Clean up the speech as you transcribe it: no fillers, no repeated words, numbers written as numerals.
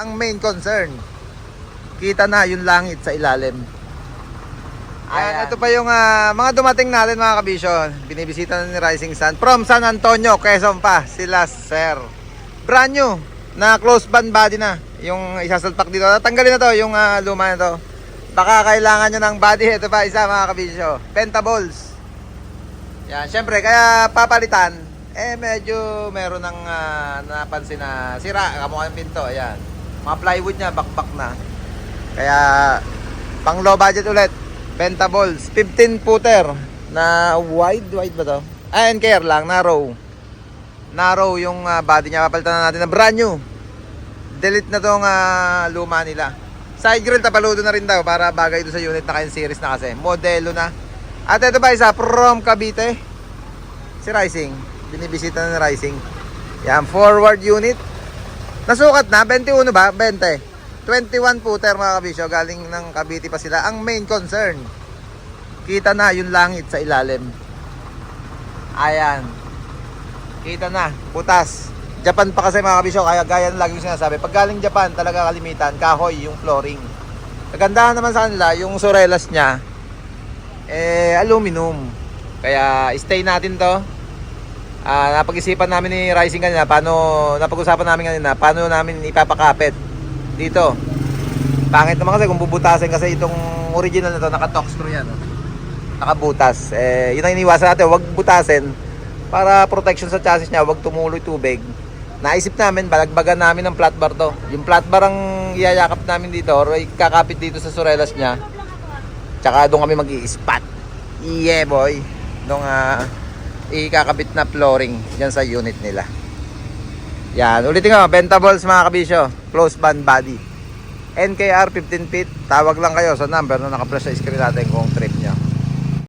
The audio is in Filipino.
ang main concern. Kita na yung langit sa ilalim. Ayan, ito pa yung mga dumating natin mga kabisyo. Binibisita na ni Rising Sun from San Antonio, Quezon pa. Sila sir. Brand new na close band body na. Yung isasalpak dito. Tanggalin na to yung luma na to. Baka kailangan nyo ng body. Ito pa isa mga kabisyo. Pentaballs. Yan, syempre kaya papalitan. Medyo meron ng napansin na sira. Kamukha yung pinto. Ayan. Mga plywood nya, bakbak na. Kaya pang low budget ulit. Pentaballs, 15 footer na wide ba to? NKR lang, narrow yung body niya. Papalitan na natin na brand new. Delete na tong luma nila. Side grill tapaludo na rin daw para bagay ito sa unit na series na kasi modelo na. At ito ba isa from Cavite, si Rising. Binibisita na ni Rising. Yan, forward unit. Nasukat na, 21 ba? 20 21 footer mga kabisyo, galing ng Cavite pa sila. Ang main concern, kita na yung langit sa ilalim. Ayan, kita na, butas. Japan pa kasi mga kabisyo, kaya gaya ng lagi ko sinasabi, pag galing Japan talaga kalimitan, kahoy yung flooring. Kagandahan naman sa kanila, yung surelas nya aluminum. Kaya stay natin to. Napag-isipan namin ni Rising kanina, napag-usapan namin kanina paano namin ipapakapit dito. Pangit naman kasi kung bubutasin, kasi itong original na to naka-torx screw yan, nakabutas. Yun ang iniwasan natin, wag butasin para protection sa chassis nya, wag tumuloy tubig. Naisip namin, balagbagan namin ng flat bar to. Yung flat bar ang iyayakap namin dito or ikakapit dito sa surelas nya, tsaka doon kami mag-i-spot. Yeah boy, doon ikakabit na flooring dyan sa unit nila. Yan, ulitin nga, Pentaballs mga kabisyo, close band body. NKR 15 feet, tawag lang kayo sa number na naka-flash sa screen natin kung trip.